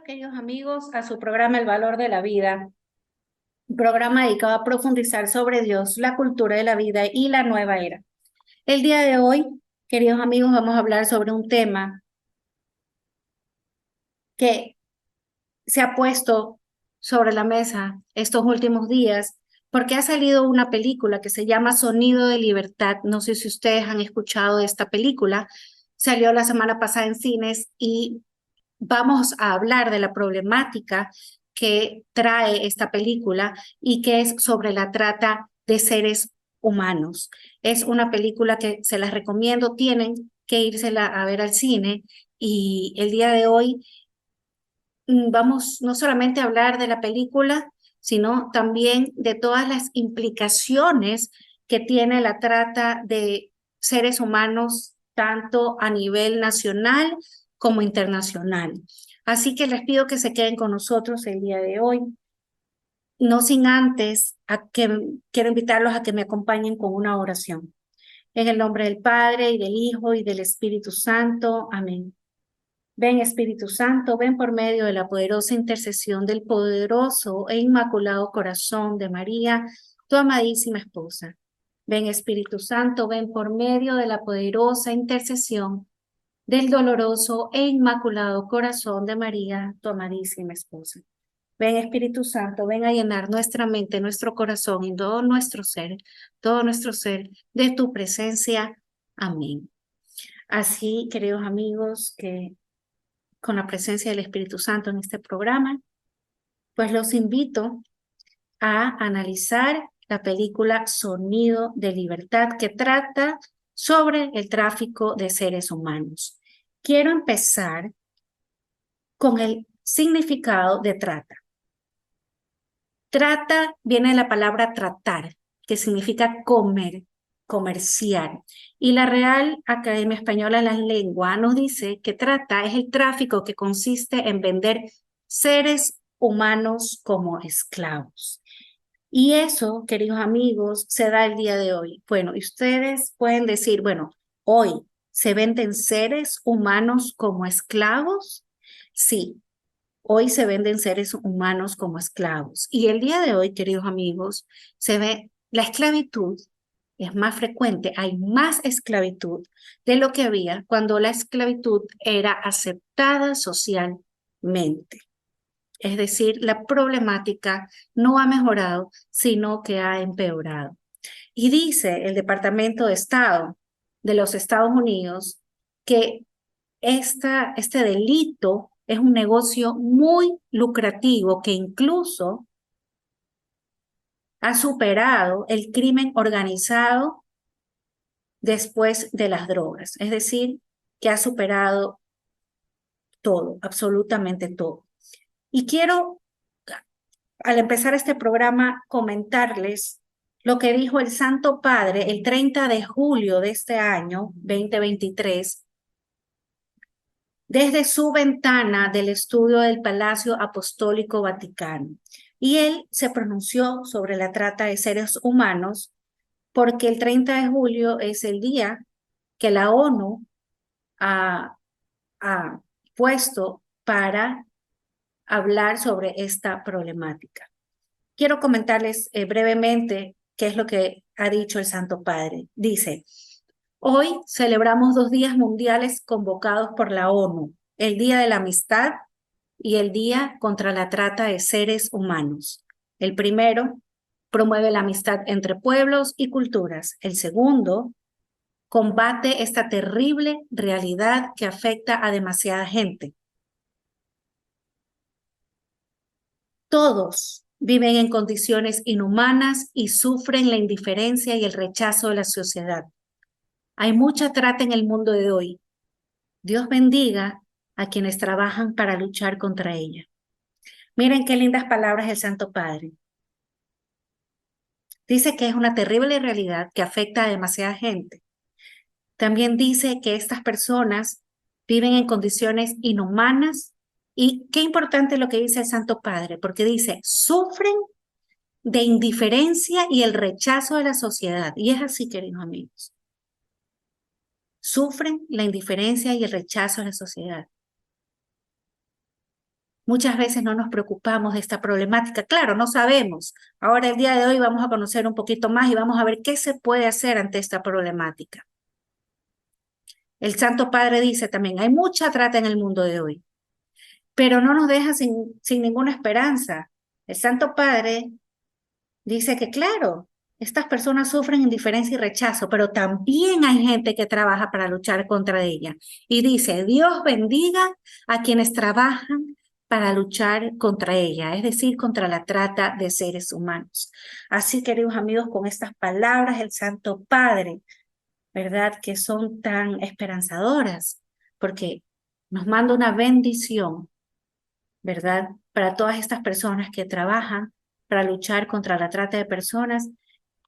queridos amigos, a su programa El Valor de la Vida, un programa dedicado a profundizar sobre Dios, la cultura de la vida y la nueva era. El día de hoy, queridos amigos, vamos a hablar sobre un tema que se ha puesto sobre la mesa estos últimos días, porque ha salido una película que se llama Sonido de Libertad. No sé si ustedes han escuchado de esta película. Salió la semana pasada en cines y vamos a hablar de la problemática que trae esta película y que es sobre la trata de seres humanos. Es una película que se las recomiendo, tienen que írsela a ver al cine y el día de hoy vamos no solamente a hablar de la película, sino también de todas las implicaciones que tiene la trata de seres humanos, tanto a nivel nacional como internacional. Así que les pido que se queden con nosotros el día de hoy, no sin antes quiero invitarlos a que me acompañen con una oración. En el nombre del Padre, y del Hijo, y del Espíritu Santo. Amén. Ven Espíritu Santo, ven por medio de la poderosa intercesión del poderoso e inmaculado corazón de María, tu amadísima esposa. Ven Espíritu Santo, ven por medio de la poderosa intercesión del doloroso e inmaculado corazón de María, tu amadísima esposa. Ven Espíritu Santo, ven a llenar nuestra mente, nuestro corazón y todo nuestro ser de tu presencia. Amén. Así, queridos amigos, que con la presencia del Espíritu Santo en este programa, pues los invito a analizar la película Sonido de Libertad, que trata sobre el tráfico de seres humanos. Quiero empezar con el significado de trata. Trata viene de la palabra tratar, que significa comer, comerciar. Y la Real Academia Española de la Lengua nos dice que trata es el tráfico que consiste en vender seres humanos como esclavos. Y eso, queridos amigos, se da el día de hoy. Bueno, y ustedes pueden decir, bueno, hoy se venden seres humanos como esclavos. Sí, hoy se venden seres humanos como esclavos. Y el día de hoy, queridos amigos, se ve la esclavitud es más frecuente, hay más esclavitud de lo que había cuando la esclavitud era aceptada socialmente. Es decir, la problemática no ha mejorado, sino que ha empeorado. Y dice el Departamento de Estado de los Estados Unidos que este delito es un negocio muy lucrativo que incluso ha superado el crimen organizado después de las drogas. Es decir, que ha superado todo, absolutamente todo. Y quiero, al empezar este programa, comentarles lo que dijo el Santo Padre el 30 de julio de este año, 2023, desde su ventana del estudio del Palacio Apostólico Vaticano. Y él se pronunció sobre la trata de seres humanos porque el 30 de julio es el día que la ONU ha puesto para hablar sobre esta problemática. Quiero comentarles brevemente qué es lo que ha dicho el Santo Padre. Dice, hoy celebramos 2 días mundiales convocados por la ONU, el Día de la Amistad y el Día contra la Trata de Seres Humanos. El primero promueve la amistad entre pueblos y culturas. El segundo combate esta terrible realidad que afecta a demasiada gente. Todos viven en condiciones inhumanas y sufren la indiferencia y el rechazo de la sociedad. Hay mucha trata en el mundo de hoy. Dios bendiga a quienes trabajan para luchar contra ella. Miren qué lindas palabras del Santo Padre. Dice que es una terrible realidad que afecta a demasiada gente. También dice que estas personas viven en condiciones inhumanas y qué importante lo que dice el Santo Padre, porque dice, sufren de indiferencia y el rechazo de la sociedad. Y es así, queridos amigos. Sufren la indiferencia y el rechazo de la sociedad. Muchas veces no nos preocupamos de esta problemática. Claro, no sabemos. Ahora, el día de hoy, vamos a conocer un poquito más y vamos a ver qué se puede hacer ante esta problemática. El Santo Padre dice también, hay mucha trata en el mundo de hoy, pero no nos deja sin ninguna esperanza. El Santo Padre dice que, claro, estas personas sufren indiferencia y rechazo, pero también hay gente que trabaja para luchar contra ella. Y dice, Dios bendiga a quienes trabajan para luchar contra ella, es decir, contra la trata de seres humanos. Así, queridos amigos, con estas palabras del Santo Padre, ¿verdad? Que son tan esperanzadoras, porque nos manda una bendición, ¿verdad? Para todas estas personas que trabajan para luchar contra la trata de personas.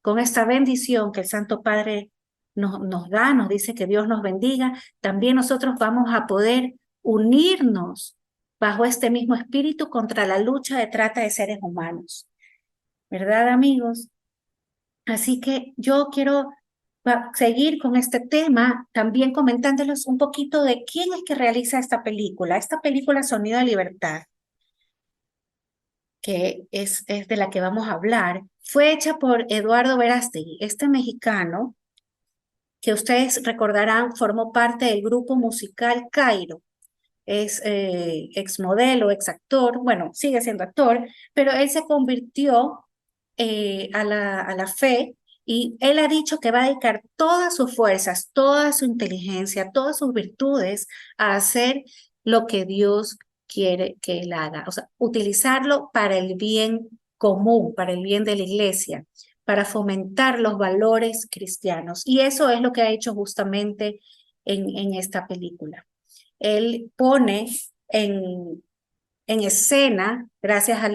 Con esta bendición que el Santo Padre nos da, nos dice que Dios nos bendiga, también nosotros vamos a poder unirnos bajo este mismo espíritu contra la lucha de trata de seres humanos. ¿Verdad, amigos? Así que yo quiero seguir con este tema, también comentándoles un poquito de quién es que realiza esta película. Esta película Sonido de Libertad, que es de la que vamos a hablar, fue hecha por Eduardo Verástegui, este mexicano que ustedes recordarán formó parte del grupo musical Cairo. Es exmodelo, ex actor, bueno, sigue siendo actor, pero él se convirtió a la fe y él ha dicho que va a dedicar todas sus fuerzas, toda su inteligencia, todas sus virtudes a hacer lo que Dios quiere que él haga, o sea, utilizarlo para el bien común, para el bien de la iglesia, para fomentar los valores cristianos. Y eso es lo que ha hecho justamente en esta película. Él pone en escena, gracias a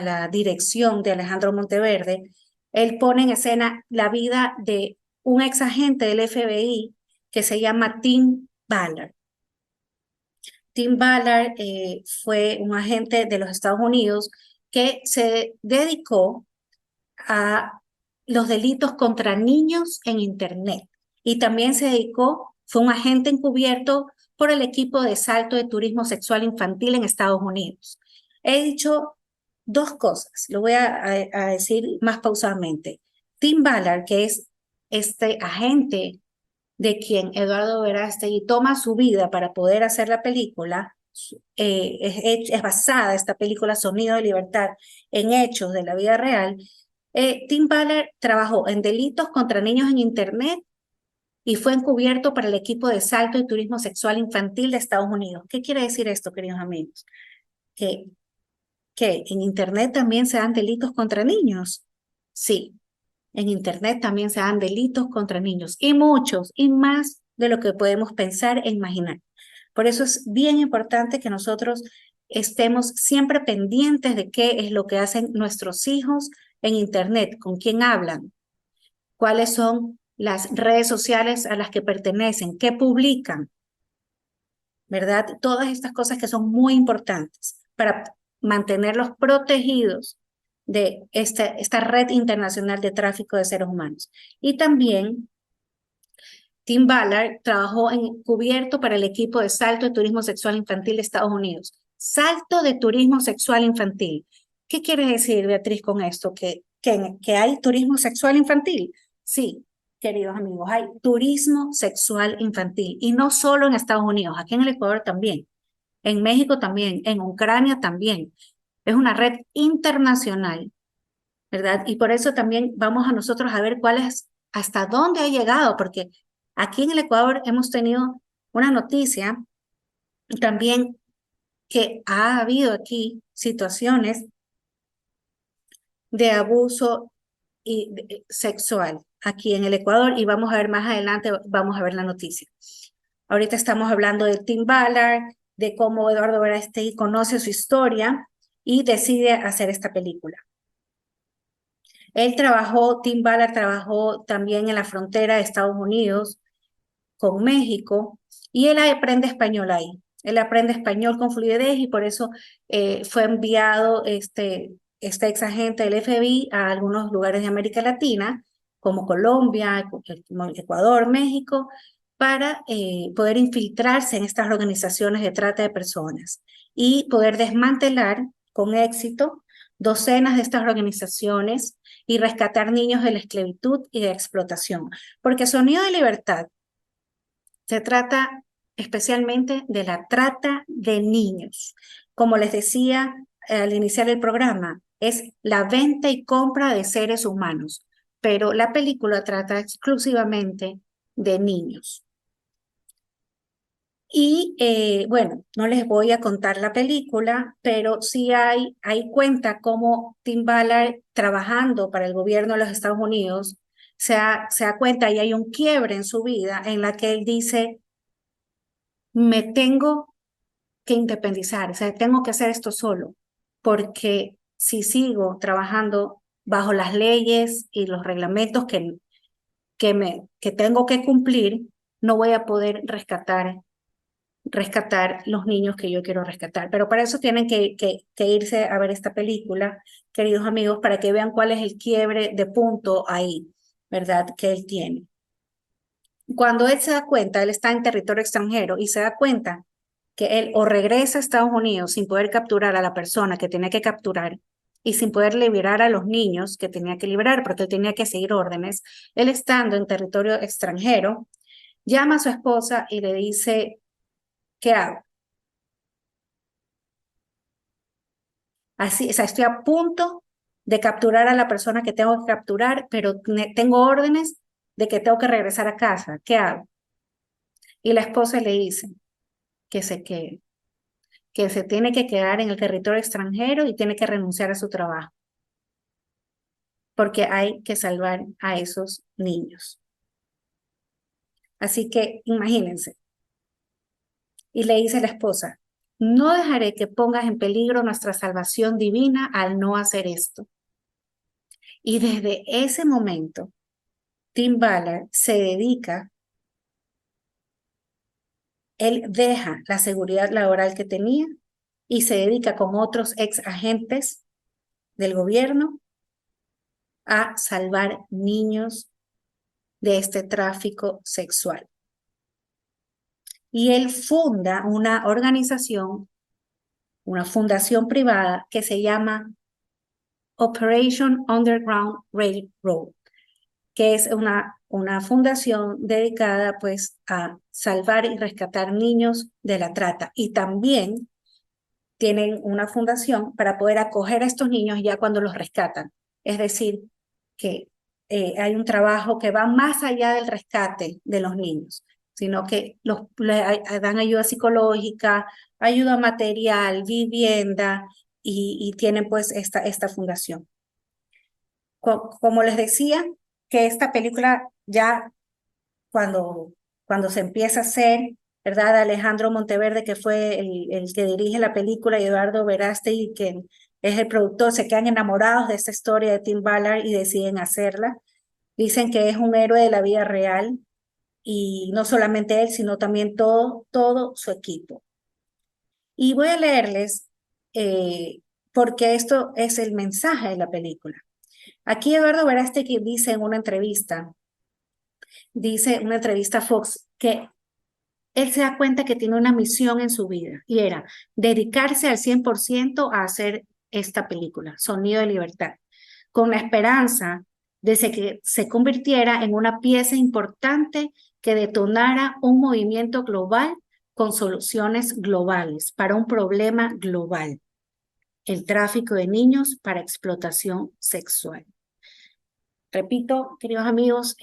la dirección de Alejandro Monteverde, él pone en escena la vida de un ex agente del FBI que se llama Tim Ballard. Tim Ballard fue un agente de los Estados Unidos que se dedicó a los delitos contra niños en Internet y también se dedicó, fue un agente encubierto por el equipo de Salto de Turismo Sexual Infantil en Estados Unidos. He dicho dos cosas, lo voy a decir más pausadamente. Tim Ballard, que es este agente de quien Eduardo Verástegui toma su vida para poder hacer la película, es basada esta película Sonido de Libertad en hechos de la vida real. Tim Ballard trabajó en delitos contra niños en Internet y fue encubierto para el equipo de Salto y Turismo Sexual Infantil de Estados Unidos. ¿Qué quiere decir esto, queridos amigos? Que, que en Internet también se dan delitos contra niños. Sí, en Internet también se dan delitos contra niños y muchos y más de lo que podemos pensar e imaginar. Por eso es bien importante que nosotros estemos siempre pendientes de qué es lo que hacen nuestros hijos en Internet, con quién hablan, cuáles son las redes sociales a las que pertenecen, qué publican, ¿verdad? Todas estas cosas que son muy importantes para mantenerlos protegidos de esta red internacional de tráfico de seres humanos. Y también Tim Ballard trabajó encubierto para el equipo de Salto de Turismo Sexual Infantil de Estados Unidos. Salto de Turismo Sexual Infantil. ¿Qué quiere decir, Beatriz, con esto? ¿Que hay turismo sexual infantil? Sí, queridos amigos, hay turismo sexual infantil. Y no solo en Estados Unidos, aquí en el Ecuador también, en México también, en Ucrania también. Es una red internacional, ¿verdad? Y por eso también vamos a nosotros a ver hasta dónde ha llegado, porque aquí en el Ecuador hemos tenido una noticia también que ha habido aquí situaciones de abuso sexual aquí en el Ecuador y vamos a ver más adelante, vamos a ver la noticia. Ahorita estamos hablando de Tim Ballard, de cómo Eduardo Verástegui conoce su historia y decide hacer esta película. Tim Ballard trabajó también en la frontera de Estados Unidos con México y él aprende español ahí. Él aprende español con fluidez y por eso fue enviado este ex agente del FBI a algunos lugares de América Latina, como Colombia, como Ecuador, México, para poder infiltrarse en estas organizaciones de trata de personas y poder desmantelar con éxito docenas de estas organizaciones y rescatar niños de la esclavitud y de explotación. Porque Sonido de Libertad se trata especialmente de la trata de niños. Como les decía al iniciar el programa, es la venta y compra de seres humanos, pero la película trata exclusivamente de niños. Y bueno, no les voy a contar la película, pero sí hay cuenta cómo Tim Ballard, trabajando para el gobierno de los Estados Unidos, se da cuenta y hay un quiebre en su vida en la que él dice, me tengo que independizar, o sea, tengo que hacer esto solo, porque si sigo trabajando bajo las leyes y los reglamentos que tengo que cumplir, no voy a poder rescatar los niños que yo quiero rescatar. Pero para eso tienen que irse a ver esta película, queridos amigos, para que vean cuál es el quiebre de punto ahí, ¿verdad? Que él tiene. Cuando él se da cuenta, él está en territorio extranjero y se da cuenta que él o regresa a Estados Unidos sin poder capturar a la persona que tenía que capturar y sin poder liberar a los niños que tenía que liberar porque él tenía que seguir órdenes, él estando en territorio extranjero, llama a su esposa y le dice, ¿qué hago? Así, o sea, estoy a punto de capturar a la persona que tengo que capturar, pero tengo órdenes de que tengo que regresar a casa. ¿Qué hago? Y la esposa le dice que se quede, que se tiene que quedar en el territorio extranjero y tiene que renunciar a su trabajo, porque hay que salvar a esos niños. Así que imagínense. Y le dice la esposa, no dejaré que pongas en peligro nuestra salvación divina al no hacer esto. Y desde ese momento, Tim Ballard se dedica, él deja la seguridad laboral que tenía y se dedica con otros ex agentes del gobierno a salvar niños de este tráfico sexual. Y él funda una organización, una fundación privada que se llama Operation Underground Railroad, que es una fundación dedicada pues a salvar y rescatar niños de la trata. Y también tienen una fundación para poder acoger a estos niños ya cuando los rescatan. Es decir, que hay un trabajo que va más allá del rescate de los niños, sino que dan ayuda psicológica, ayuda material, vivienda y tienen pues esta fundación. Como les decía, que esta película ya cuando se empieza a hacer, ¿verdad? Alejandro Monteverde, que fue el que dirige la película, y Eduardo Verástegui, que es el productor, se quedan enamorados de esta historia de Tim Ballard y deciden hacerla. Dicen que es un héroe de la vida real y no solamente él, sino también todo su equipo. Y voy a leerles porque esto es el mensaje de la película. Aquí Eduardo Verástegui dice en una entrevista a Fox, que él se da cuenta que tiene una misión en su vida y era dedicarse al 100% a hacer esta película, Sonido de Libertad, con la esperanza de que se convirtiera en una pieza importante que detonara un movimiento global con soluciones globales para un problema global, el tráfico de niños para explotación sexual. Repito, queridos amigos,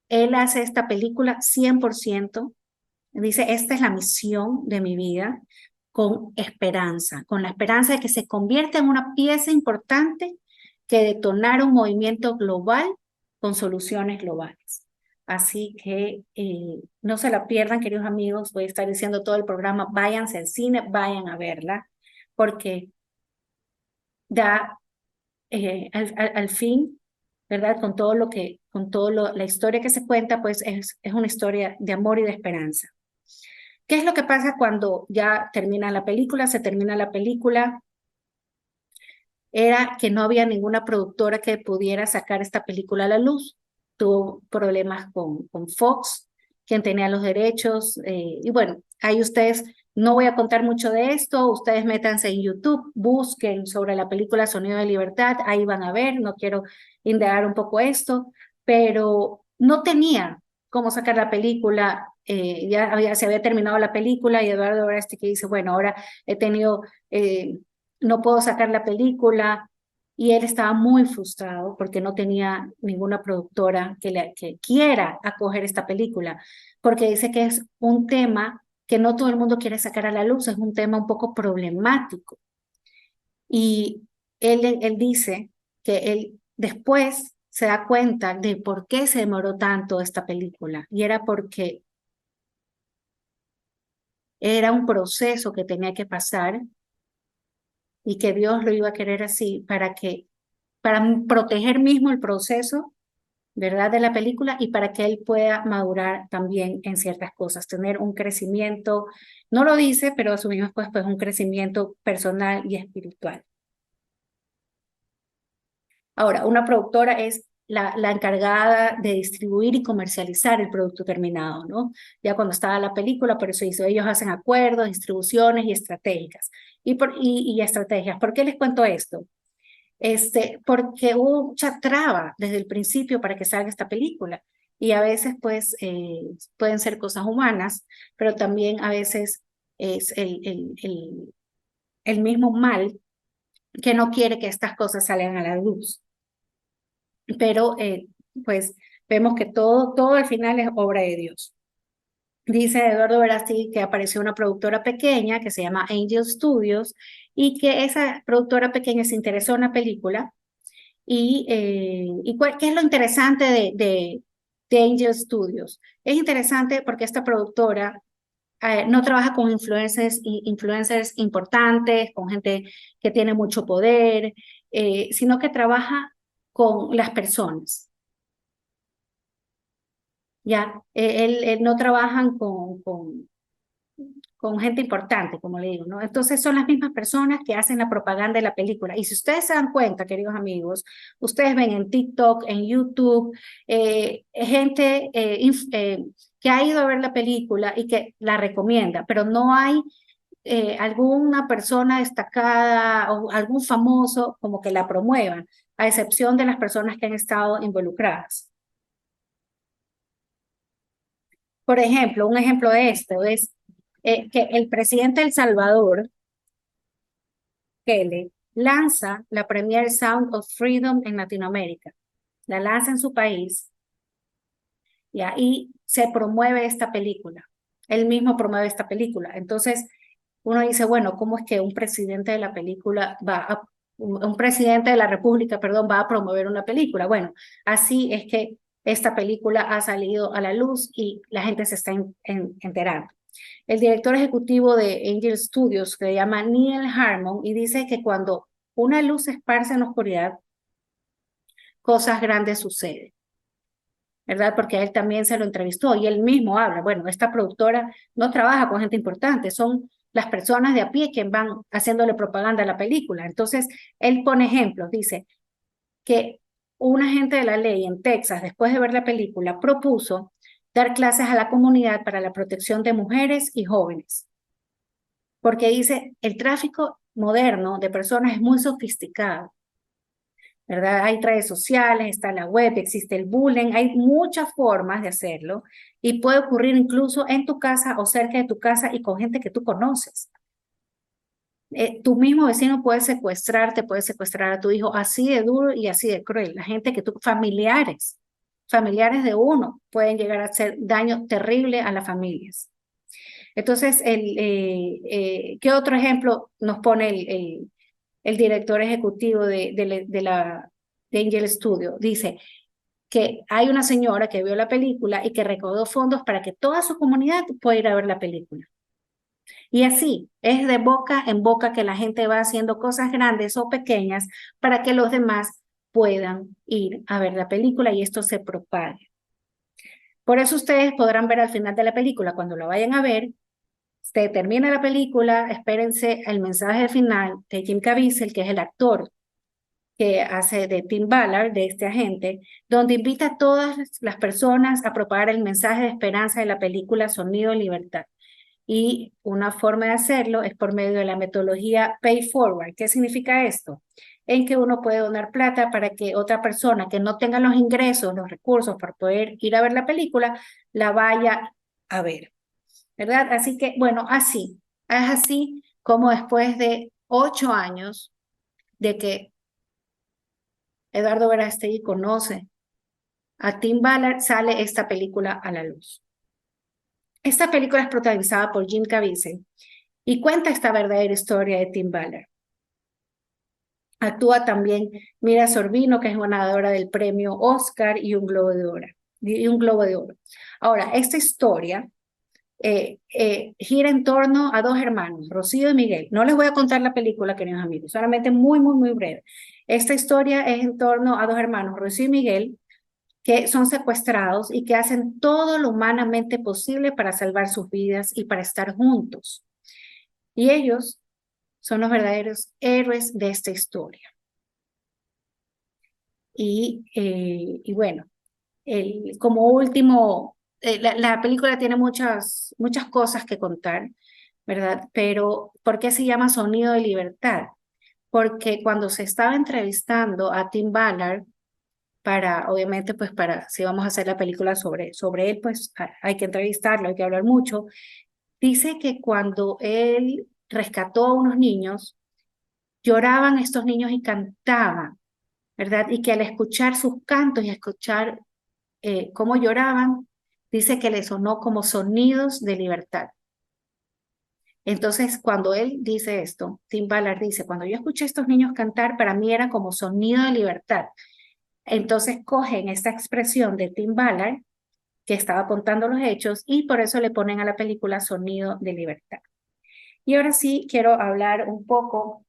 él hace esta película 100%. Dice, esta es la misión de mi vida, con esperanza, con la esperanza de que se convierta en una pieza importante que detonara un movimiento global con soluciones globales. Así que no se la pierdan, queridos amigos. Voy a estar diciendo todo el programa, váyanse al cine, vayan a verla, porque da al fin, ¿verdad? La historia que se cuenta, pues es una historia de amor y de esperanza. ¿Qué es lo que pasa cuando ya termina la película? Se termina la película. Era que no había ninguna productora que pudiera sacar esta película a la luz. Tuvo problemas con Fox quién tenía los derechos. Y bueno, ahí ustedes, no voy a contar mucho de esto, ustedes métanse en YouTube, busquen sobre la película Sonido de Libertad, ahí van a ver, no quiero indagar un poco esto, pero no tenía cómo sacar la película, se había terminado la película y Eduardo Verástegui que dice, bueno, ahora he tenido, no puedo sacar la película, y él estaba muy frustrado porque no tenía ninguna productora que quiera acoger esta película, porque dice que es un tema que no todo el mundo quiere sacar a la luz, es un tema un poco problemático. Y él dice que él después se da cuenta de por qué se demoró tanto esta película, y era porque era un proceso que tenía que pasar y que Dios lo iba a querer así para proteger mismo el proceso, ¿verdad? De la película y para que él pueda madurar también en ciertas cosas, tener un crecimiento, no lo dice, pero asumimos pues un crecimiento personal y espiritual. Ahora, una productora es la encargada de distribuir y comercializar el producto terminado, ¿no? Ya cuando estaba la película, por eso hizo, ellos hacen acuerdos, distribuciones y estratégicas. Y estrategias. ¿Por qué les cuento esto? Porque hubo mucha traba desde el principio para que salga esta película. Y a veces, pues, pueden ser cosas humanas, pero también a veces es el mismo mal que no quiere que estas cosas salgan a la luz. Pero, pues, vemos que todo al final es obra de Dios. Dice Eduardo Verástegui que apareció una productora pequeña que se llama Angel Studios y que esa productora pequeña se interesó en la película. ¿Qué es lo interesante de Angel Studios? Es interesante porque esta productora no trabaja con influencers importantes, con gente que tiene mucho poder, sino que trabaja con las personas. Ya, él no trabajan con gente importante, como le digo, ¿no? Entonces son las mismas personas que hacen la propaganda de la película. Y si ustedes se dan cuenta, queridos amigos, ustedes ven en TikTok, en YouTube, gente que ha ido a ver la película y que la recomienda, pero no hay alguna persona destacada o algún famoso como que la promuevan, a excepción de las personas que han estado involucradas. Por ejemplo, un ejemplo de esto es que el presidente de El Salvador, Kelly, lanza la Premier Sound of Freedom en Latinoamérica. La lanza en su país, ¿ya? Y se promueve esta película. Él mismo promueve esta película. Entonces, uno dice, bueno, ¿cómo es que un presidente de la película un presidente de la República, perdón, va a promover una película? Bueno, así es que esta película ha salido a la luz y la gente se está enterando. El director ejecutivo de Angel Studios, que se llama Neil Harmon, y dice que cuando una luz se esparce en la oscuridad, cosas grandes suceden, ¿verdad? Porque a él también se lo entrevistó y él mismo habla, bueno, esta productora no trabaja con gente importante, son las personas de a pie quien van haciéndole propaganda a la película. Entonces, él pone ejemplos, dice que un agente de la ley en Texas, después de ver la película, propuso dar clases a la comunidad para la protección de mujeres y jóvenes. Porque dice, el tráfico moderno de personas es muy sofisticado, ¿verdad? Hay redes sociales, está la web, existe el bullying, hay muchas formas de hacerlo y puede ocurrir incluso en tu casa o cerca de tu casa y con gente que tú conoces. Tu mismo vecino puede secuestrarte, puede secuestrar a tu hijo así de duro y así de cruel. La gente que tú, familiares de uno pueden llegar a hacer daño terrible a las familias. Entonces, ¿qué otro ejemplo nos pone el director ejecutivo de Angel Studio? Dice que hay una señora que vio la película y que recaudó fondos para que toda su comunidad pueda ir a ver la película. Y así, es de boca en boca que la gente va haciendo cosas grandes o pequeñas para que los demás puedan ir a ver la película y esto se propague. Por eso ustedes podrán ver al final de la película, cuando la vayan a ver, se termina la película, espérense el mensaje final de Jim Caviezel, que es el actor que hace de Tim Ballard, de este agente, donde invita a todas las personas a propagar el mensaje de esperanza de la película Sonido de Libertad. Y una forma de hacerlo es por medio de la metodología Pay Forward. ¿Qué significa esto? En que uno puede donar plata para que otra persona que no tenga los ingresos, los recursos para poder ir a ver la película, la vaya a ver, ¿verdad? Así que, bueno, es así como después de 8 años de que Eduardo Verástegui conoce a Tim Ballard, sale esta película a la luz. Esta película es protagonizada por Jim Caviezel y cuenta esta verdadera historia de Tim Ballard. Actúa también Mira Sorvino, que es ganadora del premio Oscar y un Globo de Oro. Ahora, esta historia gira en torno a dos hermanos, Rocío y Miguel. No les voy a contar la película, queridos amigos, solamente muy breve. Esta historia es en torno a dos hermanos, Rocío y Miguel, que son secuestrados y que hacen todo lo humanamente posible para salvar sus vidas y para estar juntos. Y ellos son los verdaderos héroes de esta historia. Y bueno, como último, la película tiene muchas cosas que contar, ¿verdad? Pero ¿por qué se llama Sonido de Libertad? Porque cuando se estaba entrevistando a Tim Ballard, obviamente, pues si vamos a hacer la película sobre él, pues hay que entrevistarlo, hay que hablar mucho. Dice que cuando él rescató a unos niños, lloraban estos niños y cantaban, ¿verdad? Y que al escuchar sus cantos y escuchar cómo lloraban, dice que le sonó como sonidos de libertad. Entonces, cuando él dice esto, Tim Ballard dice, cuando yo escuché a estos niños cantar, para mí era como sonido de libertad. Entonces cogen esta expresión de Tim Ballard, que estaba contando los hechos, y por eso le ponen a la película Sonido de Libertad. Y ahora sí quiero hablar un poco,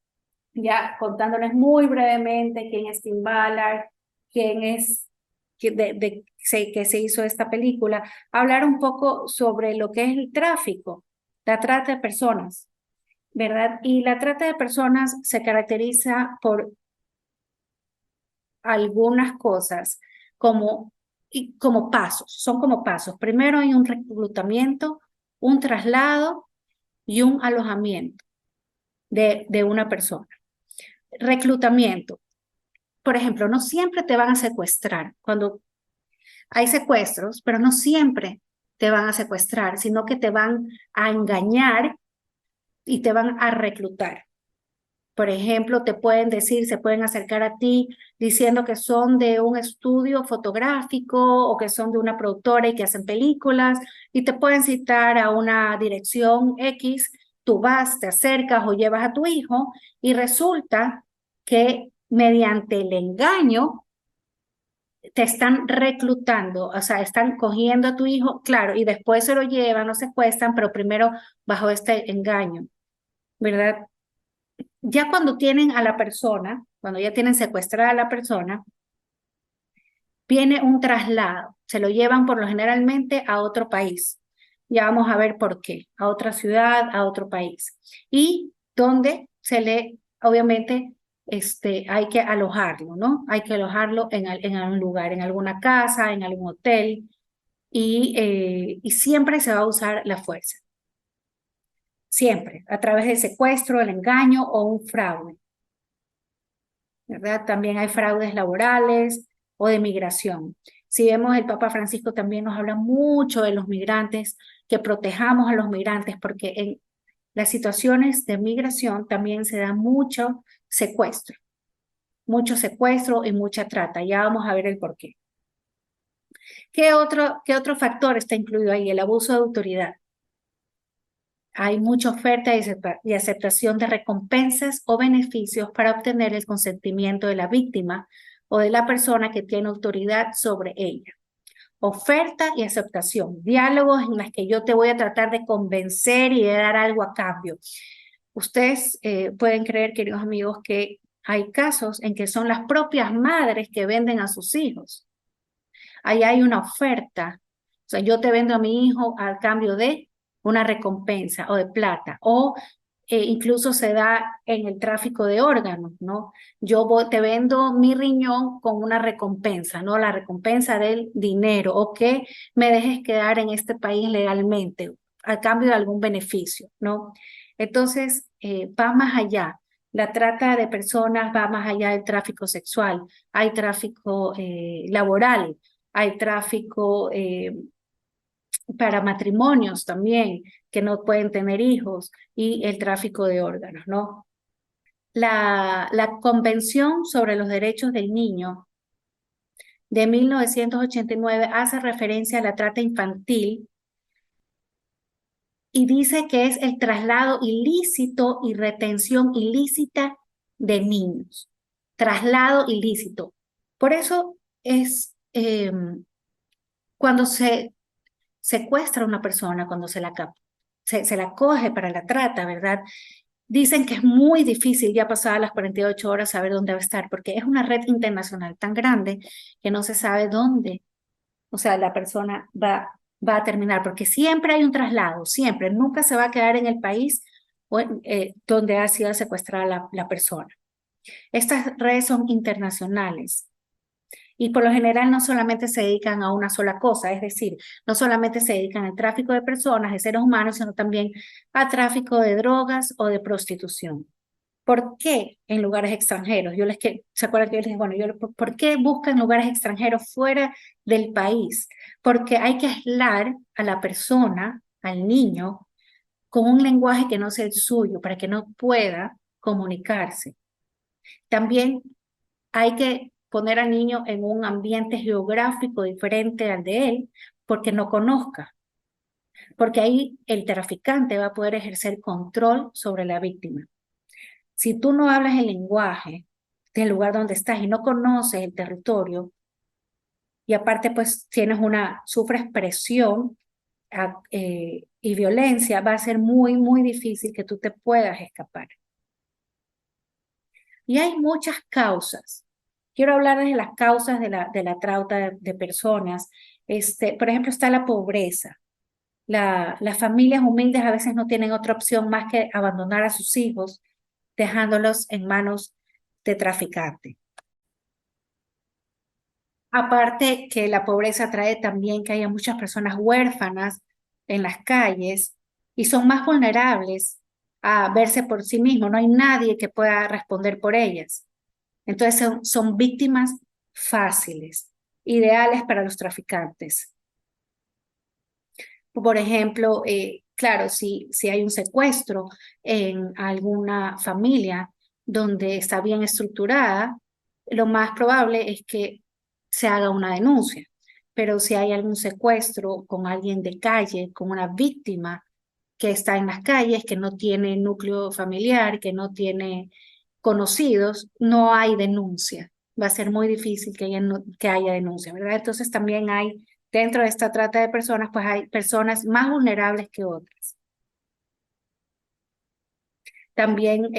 ya contándoles muy brevemente quién es Tim Ballard, quién es que se hizo esta película, hablar un poco sobre lo que es el tráfico, la trata de personas, ¿verdad? Y la trata de personas se caracteriza por algunas cosas como pasos, son como pasos. Primero hay un reclutamiento, un traslado y un alojamiento de una persona. Reclutamiento. Por ejemplo, no siempre te van a secuestrar. Cuando hay secuestros, pero no siempre te van a secuestrar, sino que te van a engañar y te van a reclutar. Por ejemplo, te pueden decir, se pueden acercar a ti diciendo que son de un estudio fotográfico o que son de una productora y que hacen películas y te pueden citar a una dirección X, tú vas, te acercas o llevas a tu hijo y resulta que mediante el engaño te están reclutando, o sea, están cogiendo a tu hijo, claro, y después se lo llevan, lo secuestran, pero primero bajo este engaño, ¿verdad? Ya cuando tienen a la persona, cuando ya tienen secuestrada a la persona, viene un traslado, se lo llevan por lo generalmente a otro país. Ya vamos a ver por qué, a otra ciudad, a otro país. Y donde obviamente, hay que alojarlo, ¿no? Hay que alojarlo en algún lugar, en alguna casa, en algún hotel, y siempre se va a usar la fuerza. Siempre, a través del secuestro, el engaño o un fraude. ¿Verdad? También hay fraudes laborales o de migración. Si vemos, el Papa Francisco también nos habla mucho de los migrantes, que protejamos a los migrantes, porque en las situaciones de migración también se da mucho secuestro y mucha trata. Ya vamos a ver el porqué. ¿Qué otro factor está incluido ahí? El abuso de autoridad. Hay mucha oferta y aceptación de recompensas o beneficios para obtener el consentimiento de la víctima o de la persona que tiene autoridad sobre ella. Oferta y aceptación, diálogos en los que yo te voy a tratar de convencer y de dar algo a cambio. Ustedes pueden creer, queridos amigos, que hay casos en que son las propias madres que venden a sus hijos. Ahí hay una oferta. O sea, yo te vendo a mi hijo al cambio de una recompensa o de plata. O incluso se da en el tráfico de órganos, ¿no? Te vendo mi riñón con una recompensa, ¿no? La recompensa del dinero, o que me dejes quedar en este país legalmente a cambio de algún beneficio, ¿no? Entonces, va más allá. La trata de personas va más allá del tráfico sexual. Hay tráfico laboral, hay tráfico para matrimonios también, que no pueden tener hijos, y el tráfico de órganos, ¿no? La Convención sobre los Derechos del Niño de 1989 hace referencia a la trata infantil y dice que es el traslado ilícito y retención ilícita de niños. Traslado ilícito. Por eso es cuando se secuestra a una persona, cuando se la coge para la trata, ¿verdad? Dicen que es muy difícil ya pasadas las 48 horas saber dónde va a estar, porque es una red internacional tan grande que no se sabe dónde, o sea, la persona va a terminar, porque siempre hay un traslado, siempre, nunca se va a quedar en el país donde ha sido secuestrada la persona. Estas redes son internacionales. Y por lo general no solamente se dedican a una sola cosa, es decir, no solamente se dedican al tráfico de personas, de seres humanos, sino también a tráfico de drogas o de prostitución. ¿Por qué en lugares extranjeros? ¿Se acuerdan que yo les dije, bueno, ¿por qué buscan lugares extranjeros fuera del país? Porque hay que aislar a la persona, al niño, con un lenguaje que no sea el suyo, para que no pueda comunicarse. También hay que poner al niño en un ambiente geográfico diferente al de él, porque no conozca, porque ahí el traficante va a poder ejercer control sobre la víctima. Si tú no hablas el lenguaje del lugar donde estás y no conoces el territorio, y aparte pues sufres presión y violencia, va a ser muy, muy difícil que tú te puedas escapar. Y hay muchas causas. Quiero hablar de las causas de la trata de personas. Por ejemplo, está la pobreza. Las familias humildes a veces no tienen otra opción más que abandonar a sus hijos, dejándolos en manos de traficantes. Aparte que la pobreza trae también que haya muchas personas huérfanas en las calles y son más vulnerables a verse por sí mismos. No hay nadie que pueda responder por ellas. Entonces son víctimas fáciles, ideales para los traficantes. Por ejemplo, claro, si hay un secuestro en alguna familia donde está bien estructurada, lo más probable es que se haga una denuncia. Pero si hay algún secuestro con alguien de calle, con una víctima que está en las calles, que no tiene núcleo familiar, que no tiene conocidos, no hay denuncia. Va a ser muy difícil que haya denuncia, ¿verdad? Entonces también hay, dentro de esta trata de personas, pues hay personas más vulnerables que otras. También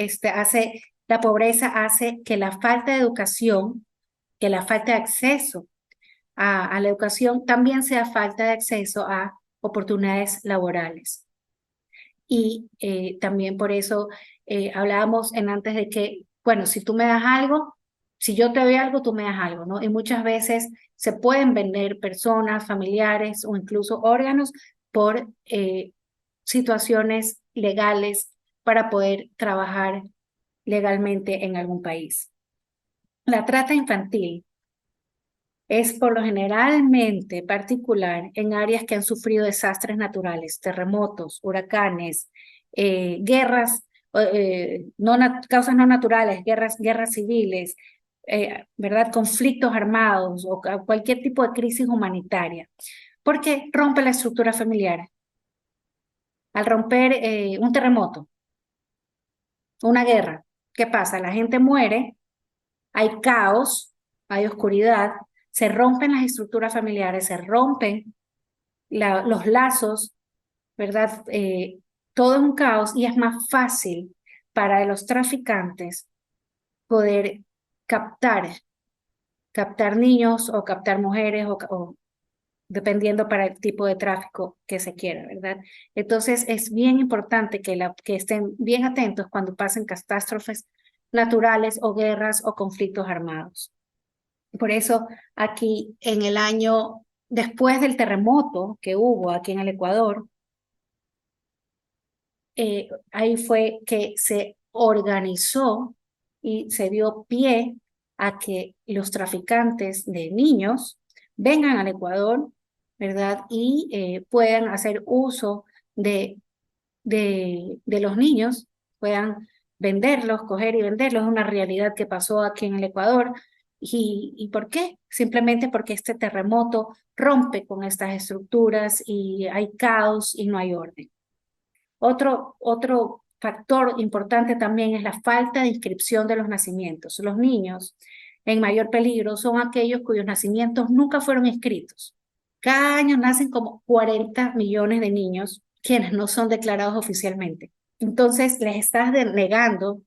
la pobreza hace que la falta de educación, que la falta de acceso a la educación también sea falta de acceso a oportunidades laborales. Y también por eso hablábamos antes de que, bueno, si tú me das algo, si yo te doy algo, tú me das algo, ¿no? Y muchas veces se pueden vender personas, familiares o incluso órganos por situaciones legales para poder trabajar legalmente en algún país. La trata infantil es por lo generalmente particular en áreas que han sufrido desastres naturales, terremotos, huracanes, guerras, causas no naturales, guerras civiles, ¿verdad? Conflictos armados o cualquier tipo de crisis humanitaria, porque rompe la estructura familiar. Al romper un terremoto, una guerra, ¿qué pasa? La gente muere, hay caos, hay oscuridad, se rompen las estructuras familiares, se rompen los lazos, ¿verdad? Todo es un caos y es más fácil para los traficantes poder captar, captar niños o captar mujeres dependiendo para el tipo de tráfico que se quiera, ¿verdad? Entonces es bien importante que estén bien atentos cuando pasen catástrofes naturales o guerras o conflictos armados. Por eso aquí en el año, después del terremoto que hubo aquí en el Ecuador, ahí fue que se organizó y se dio pie a que los traficantes de niños vengan al Ecuador, ¿verdad? Y puedan hacer uso de los niños, puedan venderlos, coger y venderlos. Es una realidad que pasó aquí en el Ecuador. ¿Y por qué? Simplemente porque este terremoto rompe con estas estructuras y hay caos y no hay orden. Otro factor importante también es la falta de inscripción de los nacimientos. Los niños en mayor peligro son aquellos cuyos nacimientos nunca fueron inscritos. Cada año nacen como 40 millones de niños quienes no son declarados oficialmente. Entonces les estás negando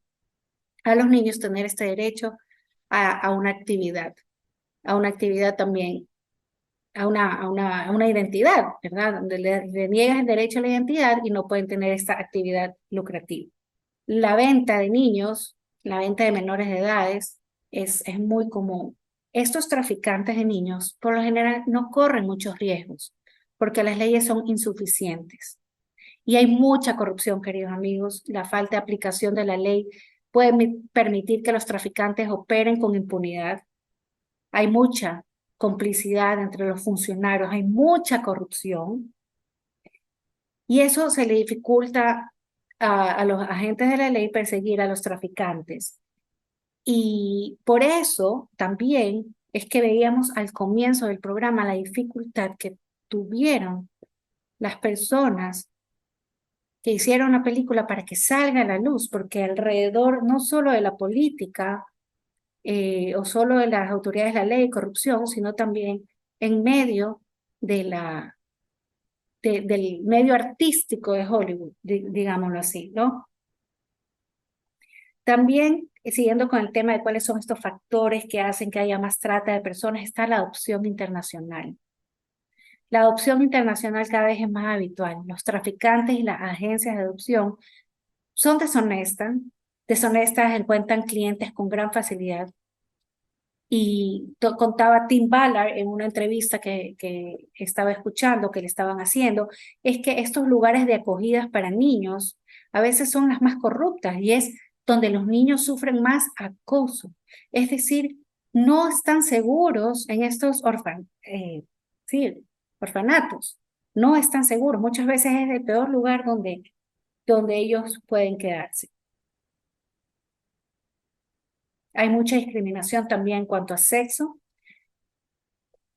a los niños tener este derecho a a una actividad también a una identidad, ¿verdad? Donde le niegas el derecho a la identidad y no pueden tener esta actividad lucrativa. La venta de niños, la venta de menores de edades es muy común. Estos traficantes de niños, por lo general, no corren muchos riesgos porque las leyes son insuficientes. Y hay mucha corrupción, queridos amigos. La falta de aplicación de la ley puede permitir que los traficantes operen con impunidad. Hay mucha complicidad entre los funcionarios, hay mucha corrupción y eso se le dificulta a los agentes de la ley perseguir a los traficantes. Y por eso también es que veíamos al comienzo del programa la dificultad que tuvieron las personas que hicieron la película para que salga a la luz, porque alrededor no solo de la política, o solo de las autoridades de la ley y corrupción, sino también en medio de del medio artístico de Hollywood, digámoslo así, ¿no? También, siguiendo con el tema de cuáles son estos factores que hacen que haya más trata de personas, está la adopción internacional. La adopción internacional cada vez es más habitual. Los traficantes y las agencias de adopción son deshonestas, encuentran clientes con gran facilidad. Y contaba Tim Ballard en una entrevista que estaba escuchando, que le estaban haciendo, es que estos lugares de acogidas para niños a veces son las más corruptas y es donde los niños sufren más acoso. Es decir, no están seguros en estos sí, orfanatos. No están seguros. Muchas veces es el peor lugar donde ellos pueden quedarse. Hay mucha discriminación también en cuanto a sexo.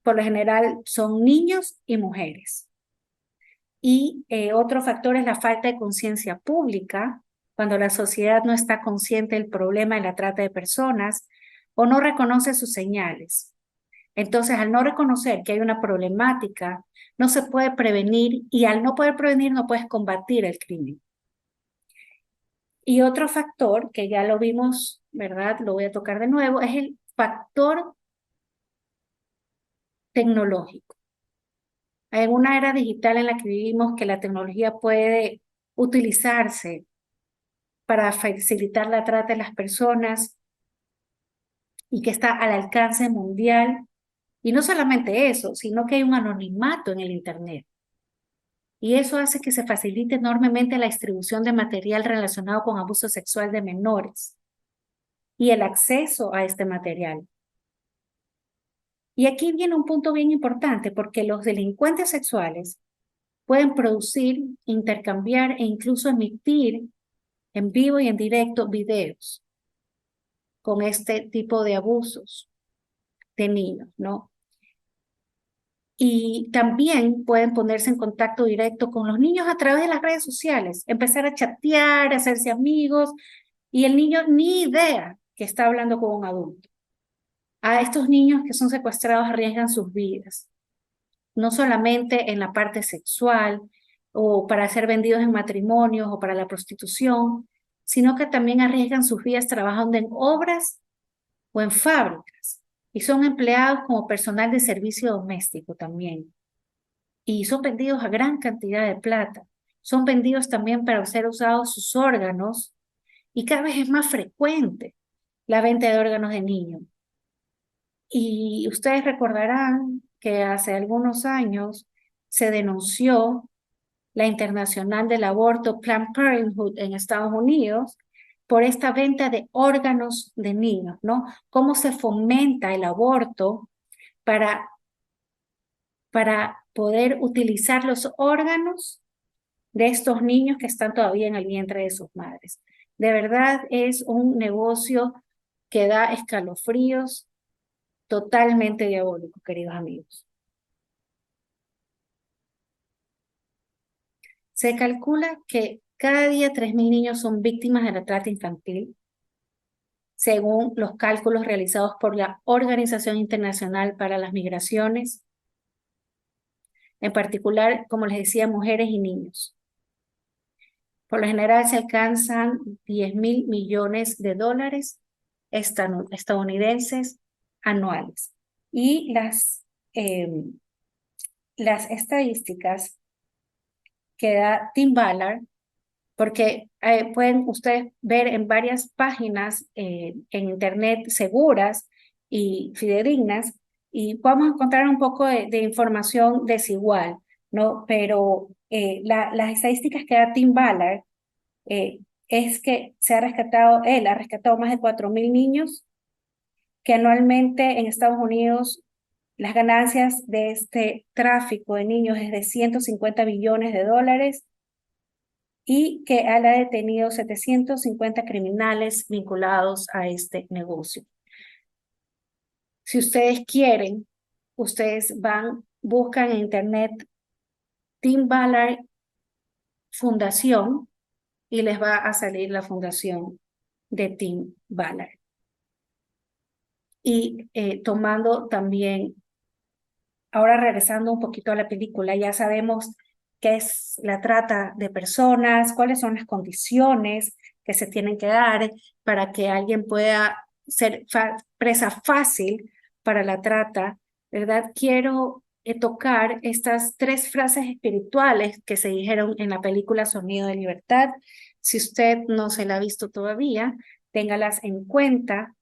Por lo general son niños y mujeres. Y otro factor es la falta de conciencia pública, cuando la sociedad no está consciente del problema de la trata de personas o no reconoce sus señales. Entonces, al no reconocer que hay una problemática, no se puede prevenir y al no poder prevenir no puedes combatir el crimen. Y otro factor que ya lo vimos, ¿verdad? Lo voy a tocar de nuevo, es el factor tecnológico. Hay una era digital en la que vivimos que la tecnología puede utilizarse para facilitar la trata de las personas y que está al alcance mundial. Y no solamente eso, sino que hay un anonimato en el Internet. Y eso hace que se facilite enormemente la distribución de material relacionado con abuso sexual de menores y el acceso a este material. Y aquí viene un punto bien importante, porque los delincuentes sexuales pueden producir, intercambiar e incluso emitir en vivo y en directo videos con este tipo de abusos de niños, ¿no? Y también pueden ponerse en contacto directo con los niños a través de las redes sociales, empezar a chatear, a hacerse amigos, y el niño ni idea que está hablando con un adulto. A estos niños que son secuestrados arriesgan sus vidas, no solamente en la parte sexual o para ser vendidos en matrimonios o para la prostitución, sino que también arriesgan sus vidas trabajando en obras o en fábricas y son empleados como personal de servicio doméstico también. y son vendidos a gran cantidad de plata. Son vendidos también para ser usados sus órganos y cada vez es más frecuente la venta de órganos de niños. Y ustedes recordarán que hace algunos años se denunció la Internacional del Aborto, Planned Parenthood en Estados Unidos, por esta venta de órganos de niños, ¿no? Cómo se fomenta el aborto para, para poder utilizar los órganos de estos niños que están todavía en el vientre de sus madres. De verdad es un negocio que da escalofríos, totalmente diabólico, queridos amigos. Se calcula que cada día 3.000 niños son víctimas de la trata infantil, según los cálculos realizados por la Organización Internacional para las Migraciones, en particular, como les decía, mujeres y niños. Por lo general se alcanzan 10.000 millones de dólares estadounidenses anuales. Y las estadísticas que da Tim Ballard, porque pueden ustedes ver en varias páginas en internet seguras y fidedignas, y podemos encontrar un poco de información desigual, ¿no? Pero las estadísticas que da Tim Ballard es que él ha rescatado más de 4.000 niños, que anualmente en Estados Unidos las ganancias de este tráfico de niños es de 150 billones de dólares y que él ha detenido 750 criminales vinculados a este negocio. Si ustedes quieren, ustedes buscan en internet Tim Ballard Fundación y les va a salir la fundación de Tim Ballard. Y tomando también, ahora regresando un poquito a la película, ya sabemos qué es la trata de personas, cuáles son las condiciones que se tienen que dar para que alguien pueda ser presa fácil para la trata, ¿verdad? Quiero tocar estas 3 frases espirituales que se dijeron en la película Sonido de Libertad. Si usted no se la ha visto todavía, téngalas en cuenta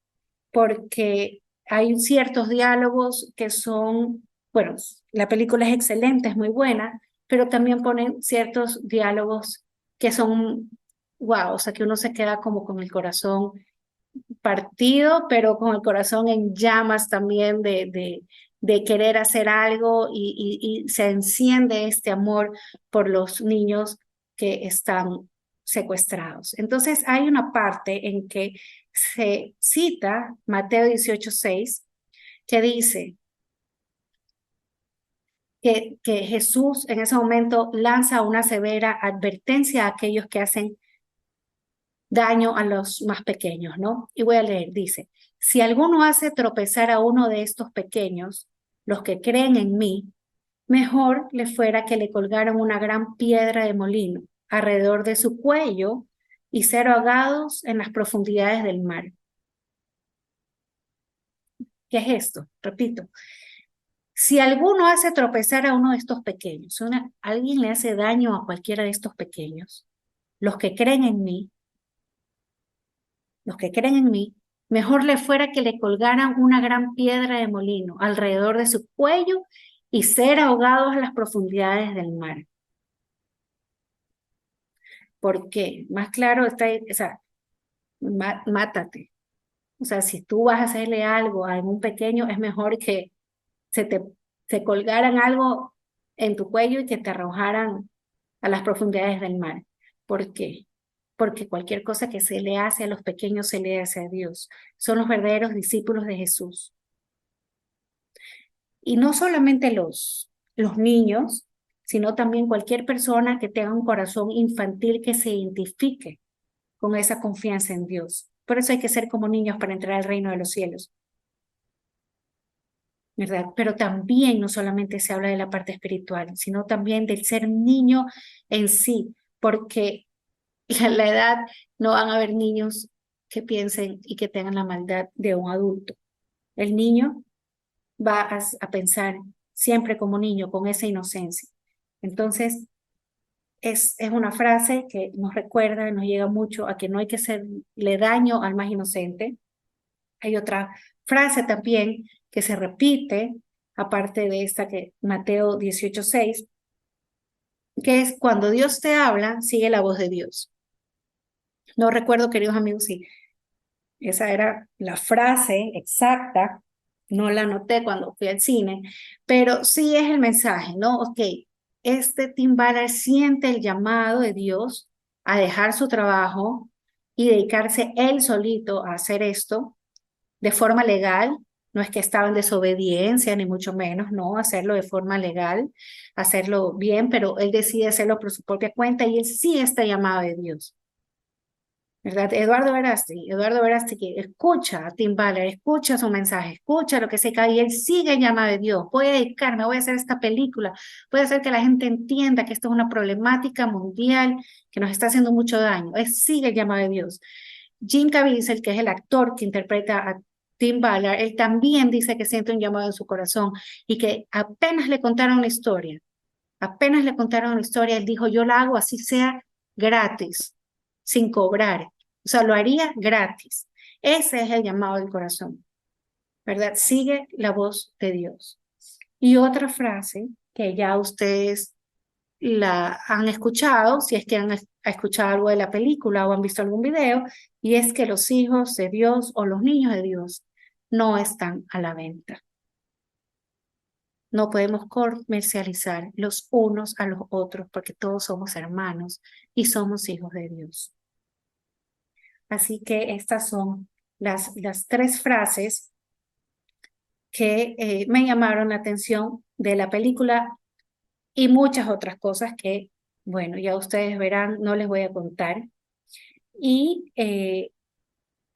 porque hay ciertos diálogos que son, bueno, la película es excelente, es muy buena, pero también ponen ciertos diálogos que son, wow, o sea, que uno se queda como con el corazón partido, pero con el corazón en llamas también de querer hacer algo y se enciende este amor por los niños que están secuestrados. Entonces hay una parte en que se cita Mateo 18:6 que dice que Jesús en ese momento lanza una severa advertencia a aquellos que hacen daño a los más pequeños, ¿no? Y voy a leer, dice, si alguno hace tropezar a uno de estos pequeños, los que creen en mí, mejor le fuera que le colgaran una gran piedra de molino alrededor de su cuello y ser ahogados en las profundidades del mar. ¿Qué es esto? Repito, si alguno hace tropezar a uno de estos pequeños, alguien le hace daño a cualquiera de estos pequeños, los que creen en mí, mejor le fuera que le colgaran una gran piedra de molino alrededor de su cuello y ser ahogados a las profundidades del mar. ¿Por qué? Más claro está, o sea, mátate. O sea, si tú vas a hacerle algo a algún pequeño, es mejor que se colgaran algo en tu cuello y que te arrojaran a las profundidades del mar. ¿Por qué? Porque cualquier cosa que se le hace a los pequeños se le hace a Dios. Son los verdaderos discípulos de Jesús. Y no solamente los niños, sino también cualquier persona que tenga un corazón infantil que se identifique con esa confianza en Dios. Por eso hay que ser como niños para entrar al reino de los cielos, ¿verdad? Pero también no solamente se habla de la parte espiritual, sino también del ser niño en sí, porque la edad no van a haber niños que piensen y que tengan la maldad de un adulto. El niño va a pensar, siempre como niño, con esa inocencia. Entonces, es una frase que nos recuerda, nos llega mucho a que no hay que hacerle daño al más inocente. Hay otra frase también que se repite, aparte de esta que Mateo 18:6, que es cuando Dios te habla, sigue la voz de Dios. No recuerdo, queridos amigos, si esa era la frase exacta, no la anoté cuando fui al cine, pero sí es el mensaje, ¿no? Ok, Tim Ballard siente el llamado de Dios a dejar su trabajo y dedicarse él solito a hacer esto de forma legal. No es que estaba en desobediencia, ni mucho menos, no, hacerlo de forma legal, hacerlo bien, pero él decide hacerlo por su propia cuenta y él sí está llamado de Dios. ¿Verdad? Eduardo Verástegui que escucha a Tim Ballard, escucha su mensaje, escucha lo que se cae y él sigue el llamado de Dios. Voy a dedicarme, voy a hacer esta película, voy a hacer que la gente entienda que esto es una problemática mundial que nos está haciendo mucho daño. Él sigue el llamado de Dios. Jim Caviezel, que es el actor que interpreta a Tim Ballard, él también dice que siente un llamado en su corazón y que apenas le contaron una historia, él dijo, yo la hago así sea gratis, sin cobrar. O sea, lo haría gratis. Ese es el llamado del corazón, ¿verdad? Sigue la voz de Dios. Y otra frase que ya ustedes la han escuchado, si es que han escuchado algo de la película o han visto algún video, y es que los hijos de Dios o los niños de Dios no están a la venta. No podemos comercializar los unos a los otros porque todos somos hermanos y somos hijos de Dios. Así que estas son las tres frases que me llamaron la atención de la película y muchas otras cosas que, bueno, ya ustedes verán, no les voy a contar. Y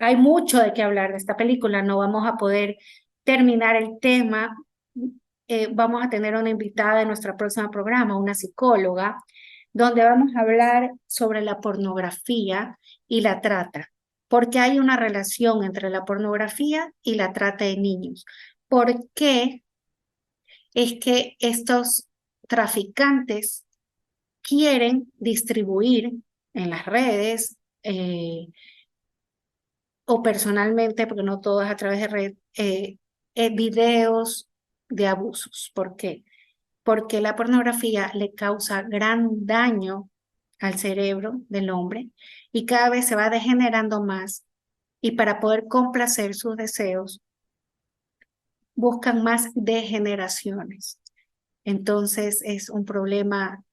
hay mucho de qué hablar de esta película, no vamos a poder terminar el tema. Vamos a tener una invitada en nuestro próximo programa, una psicóloga, donde vamos a hablar sobre la pornografía y la trata, porque hay una relación entre la pornografía y la trata de niños. ¿Por qué es que estos traficantes quieren distribuir en las redes o personalmente, porque no todo es a través de red, videos de abusos? ¿Por qué? Porque la pornografía le causa gran daño al cerebro del hombre y cada vez se va degenerando más y para poder complacer sus deseos buscan más degeneraciones. Entonces es un problema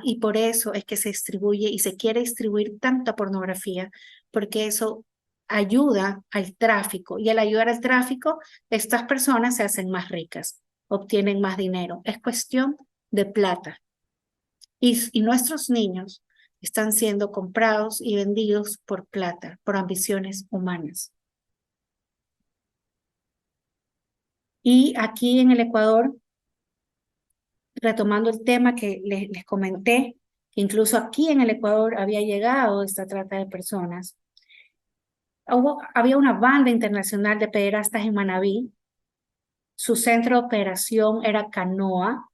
y por eso es que se distribuye y se quiere distribuir tanta pornografía, porque eso ayuda al tráfico y al ayudar al tráfico, estas personas se hacen más ricas, obtienen más dinero. Es cuestión de plata. Y nuestros niños están siendo comprados y vendidos por plata, por ambiciones humanas. Y aquí en el Ecuador, retomando el tema que les comenté, que incluso aquí en el Ecuador había llegado esta trata de personas, había una banda internacional de pederastas en Manabí, su centro de operación era Canoa,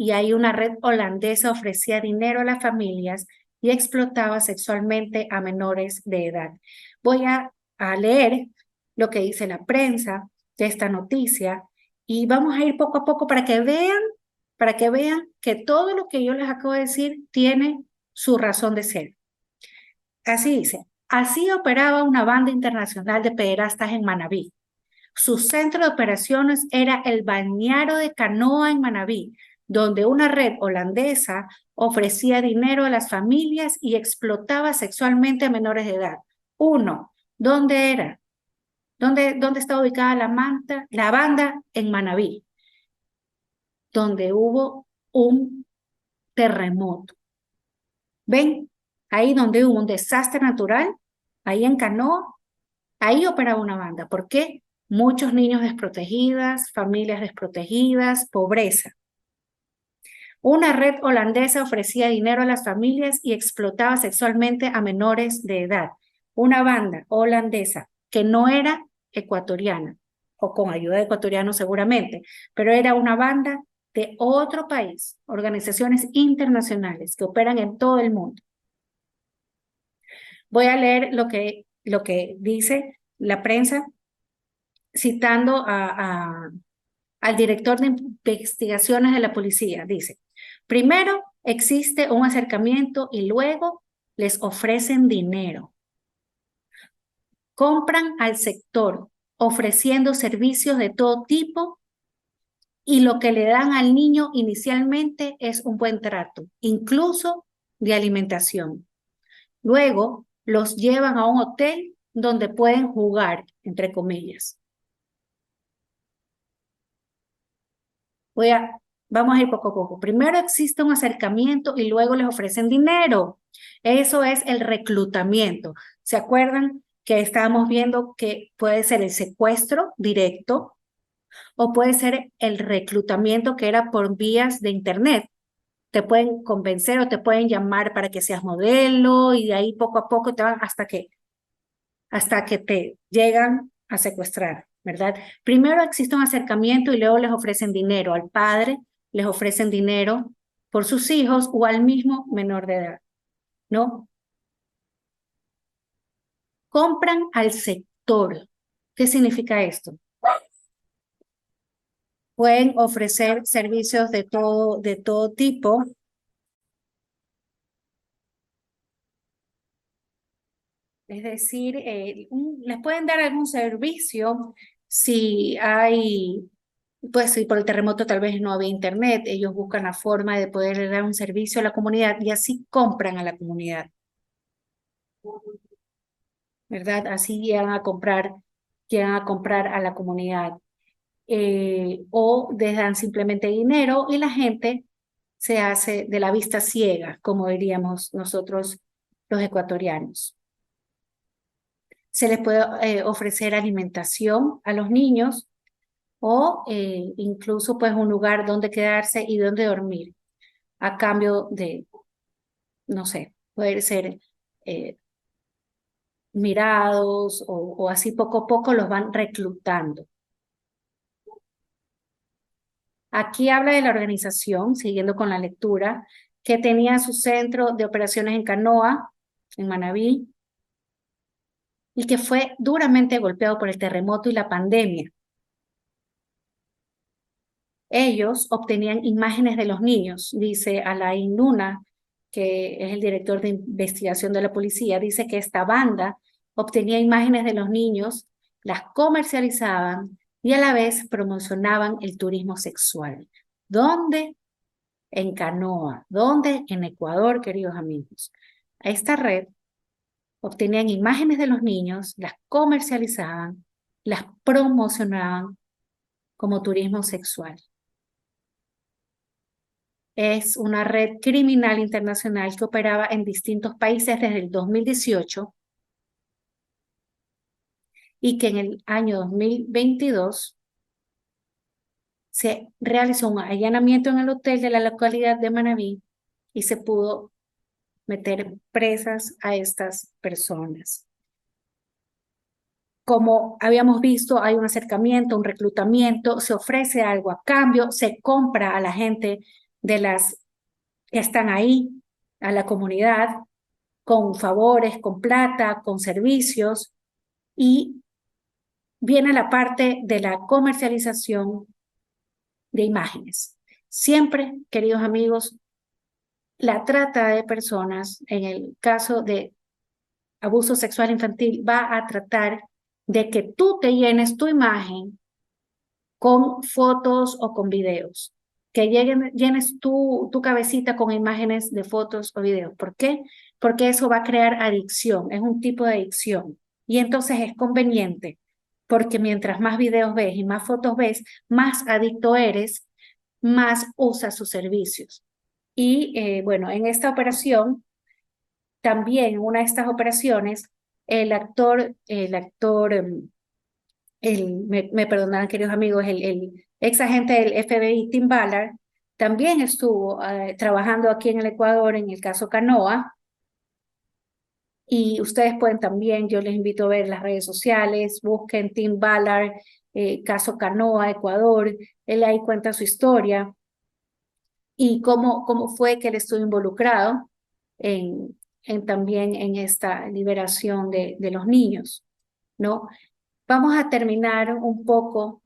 y ahí una red holandesa ofrecía dinero a las familias y explotaba sexualmente a menores de edad. Voy a leer lo que dice la prensa de esta noticia y vamos a ir poco a poco para que vean que todo lo que yo les acabo de decir tiene su razón de ser. Así dice, así operaba una banda internacional de pederastas en Manabí. Su centro de operaciones era el balneario de Canoa en Manabí, donde una red holandesa ofrecía dinero a las familias y explotaba sexualmente a menores de edad. Uno, ¿dónde era? ¿Dónde está ubicada la banda? En Manabí, donde hubo un terremoto. ¿Ven? Ahí donde hubo un desastre natural, ahí en Canoa, ahí operaba una banda. ¿Por qué? Muchos niños desprotegidas, familias desprotegidas, pobreza. Una red holandesa ofrecía dinero a las familias y explotaba sexualmente a menores de edad. Una banda holandesa que no era ecuatoriana. o con ayuda de ecuatorianos seguramente, pero era una banda de otro país, organizaciones internacionales que operan en todo el mundo. Voy a leer lo que dice la prensa citando al director de investigaciones de la policía. Dice, primero existe un acercamiento y luego les ofrecen dinero. Compran al sector ofreciendo servicios de todo tipo y lo que le dan al niño inicialmente es un buen trato, incluso de alimentación. Luego los llevan a un hotel donde pueden jugar, entre comillas. Vamos a ir poco a poco. Primero existe un acercamiento y luego les ofrecen dinero. Eso es el reclutamiento. ¿Se acuerdan que estábamos viendo que puede ser el secuestro directo o puede ser el reclutamiento que era por vías de internet? Te pueden convencer o te pueden llamar para que seas modelo y de ahí poco a poco te van hasta que te llegan a secuestrar, ¿verdad? Primero existe un acercamiento y luego les ofrecen dinero al padre, les ofrecen dinero por sus hijos o al mismo menor de edad, ¿no? Compran al sector. ¿Qué significa esto? Pueden ofrecer servicios de todo tipo. Es decir, les pueden dar algún servicio si hay, pues si por el terremoto tal vez no había internet, ellos buscan la forma de poder dar un servicio a la comunidad y así compran a la comunidad, ¿verdad? Así llegan a comprar a la comunidad. O les dan simplemente dinero y la gente se hace de la vista ciega, como diríamos nosotros los ecuatorianos. Se les puede ofrecer alimentación a los niños o incluso pues un lugar donde quedarse y donde dormir a cambio de, no sé, poder ser mirados o así poco a poco los van reclutando. Aquí habla de la organización, siguiendo con la lectura, que tenía su centro de operaciones en Canoa, en Manabí, y que fue duramente golpeado por el terremoto y la pandemia. Ellos obtenían imágenes de los niños, dice Alain Luna, que es el director de investigación de la policía, dice que esta banda obtenía imágenes de los niños, las comercializaban y a la vez promocionaban el turismo sexual. ¿Dónde? En Canoa. ¿Dónde? En Ecuador, queridos amigos. A esta red obtenían imágenes de los niños, las comercializaban, las promocionaban como turismo sexual. Es una red criminal internacional que operaba en distintos países desde el 2018 y que en el año 2022 se realizó un allanamiento en el hotel de la localidad de Manabí y se pudo meter presas a estas personas. Como habíamos visto, hay un acercamiento, un reclutamiento, se ofrece algo a cambio, se compra a la gente de las que están ahí, a la comunidad, con favores, con plata, con servicios, y viene la parte de la comercialización de imágenes. Siempre, queridos amigos, la trata de personas, en el caso de abuso sexual infantil, va a tratar de que tú te llenes tu imagen con fotos o con videos, que llenes tu cabecita con imágenes de fotos o videos. ¿Por qué? Porque eso va a crear adicción, es un tipo de adicción. Y entonces es conveniente, porque mientras más videos ves y más fotos ves, más adicto eres, más usas sus servicios. Y bueno, en esta operación, también en una de estas operaciones, me perdonarán queridos amigos, el ex agente del FBI, Tim Ballard, también estuvo trabajando aquí en el Ecuador en el caso Canoa. Y ustedes pueden también, yo les invito a ver las redes sociales, busquen Tim Ballard caso Canoa, Ecuador. Él ahí cuenta su historia y cómo fue que él estuvo involucrado también en esta liberación de los niños, ¿no? Vamos a terminar un poco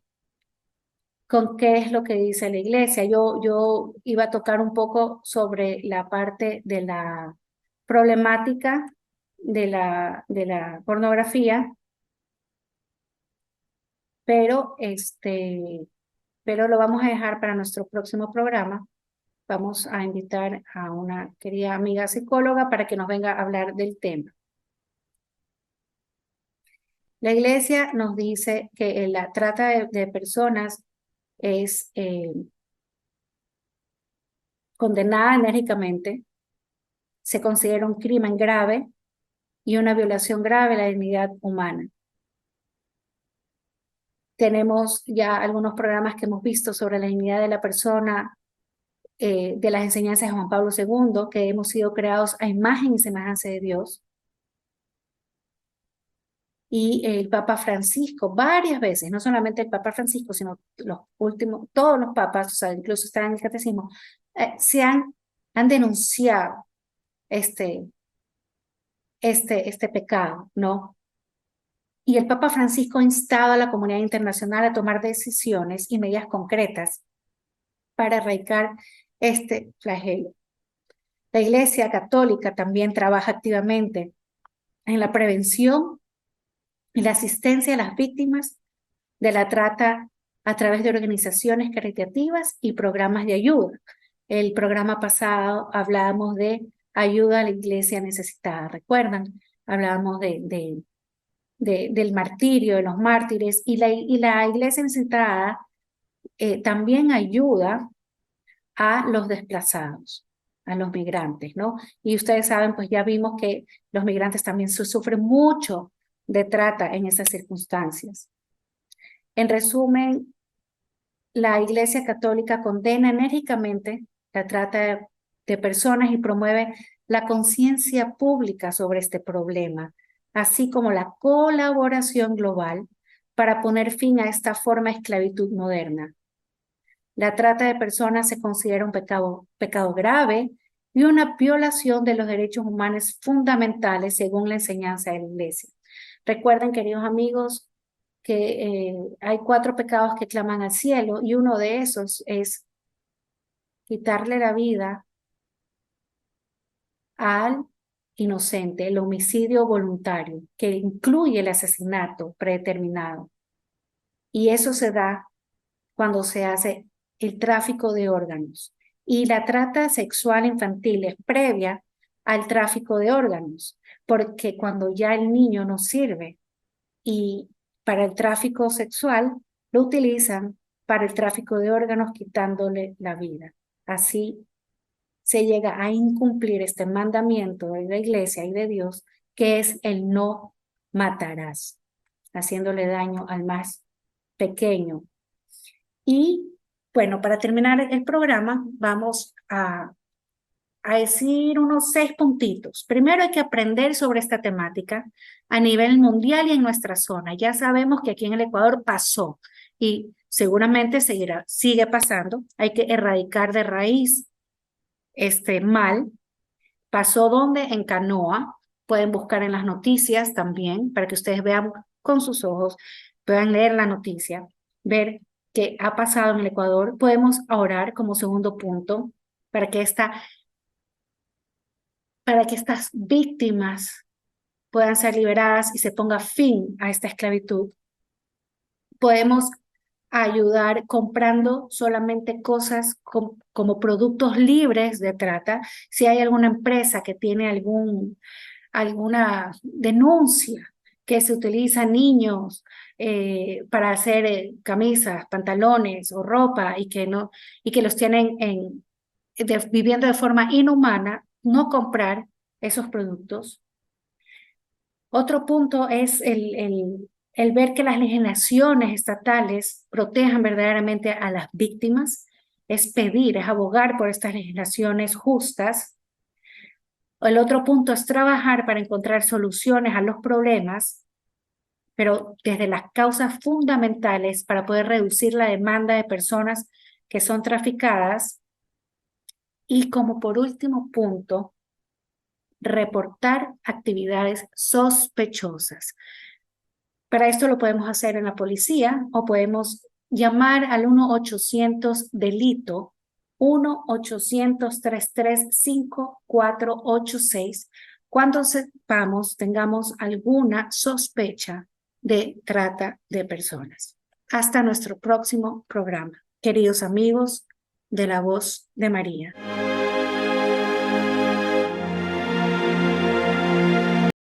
con qué es lo que dice la iglesia. Yo iba a tocar un poco sobre la parte de la problemática de la pornografía, pero, pero lo vamos a dejar para nuestro próximo programa. Vamos a invitar a una querida amiga psicóloga para que nos venga a hablar del tema. La iglesia nos dice que la trata de personas es condenada enérgicamente, se considera un crimen grave y una violación grave de la dignidad humana. Tenemos ya algunos programas que hemos visto sobre la dignidad de la persona, de las enseñanzas de Juan Pablo II, que hemos sido creados a imagen y semejanza de Dios. Y el Papa Francisco, varias veces, no solamente el Papa Francisco, sino los últimos, todos los papas, o sea, incluso están en el catecismo, han denunciado este pecado, ¿no? Y el Papa Francisco ha instado a la comunidad internacional a tomar decisiones y medidas concretas para erradicar este flagelo. La Iglesia Católica también trabaja activamente en la prevención y la asistencia a las víctimas de la trata a través de organizaciones caritativas y programas de ayuda. El programa pasado hablábamos de ayuda a la iglesia necesitada, ¿recuerdan? Hablábamos del martirio, de los mártires, y la iglesia necesitada también ayuda a los desplazados, a los migrantes, ¿no? Y ustedes saben, pues ya vimos que los migrantes también sufren mucho de trata en esas circunstancias. En resumen, la Iglesia Católica condena enérgicamente la trata de personas y promueve la conciencia pública sobre este problema, así como la colaboración global para poner fin a esta forma de esclavitud moderna. La trata de personas se considera un pecado grave y una violación de los derechos humanos fundamentales según la enseñanza de la Iglesia. Recuerden, queridos amigos, que hay 4 pecados que claman al cielo y uno de esos es quitarle la vida al inocente, el homicidio voluntario, que incluye el asesinato predeterminado. Y eso se da cuando se hace el tráfico de órganos. Y la trata sexual infantil es previa al tráfico de órganos, porque cuando ya el niño no sirve y para el tráfico sexual, lo utilizan para el tráfico de órganos quitándole la vida. Así se llega a incumplir este mandamiento de la iglesia y de Dios, que es el no matarás, haciéndole daño al más pequeño. Y bueno, para terminar el programa, vamos a decir unos 6 puntitos. Primero hay que aprender sobre esta temática a nivel mundial y en nuestra zona. Ya sabemos que aquí en el Ecuador pasó y seguramente sigue pasando. Hay que erradicar de raíz este mal. ¿Pasó dónde? En Canoa. Pueden buscar en las noticias también para que ustedes vean con sus ojos, puedan leer la noticia, ver qué ha pasado en el Ecuador. Podemos orar como segundo punto para que estas víctimas puedan ser liberadas y se ponga fin a esta esclavitud. Podemos ayudar comprando solamente cosas como productos libres de trata. Si hay alguna empresa que tiene alguna denuncia que se utiliza niños para hacer camisas, pantalones o ropa y que los tienen viviendo de forma inhumana, no comprar esos productos. Otro punto es el ver que las legislaciones estatales protejan verdaderamente a las víctimas, es abogar por estas legislaciones justas. El otro punto es trabajar para encontrar soluciones a los problemas pero desde las causas fundamentales para poder reducir la demanda de personas que son traficadas. Y como por último punto, reportar actividades sospechosas. Para esto lo podemos hacer en la policía o podemos llamar al 1-800-delito, 1-800-335-486, cuando sepamos, tengamos alguna sospecha de trata de personas. Hasta nuestro próximo programa. Queridos amigos de La Voz de María.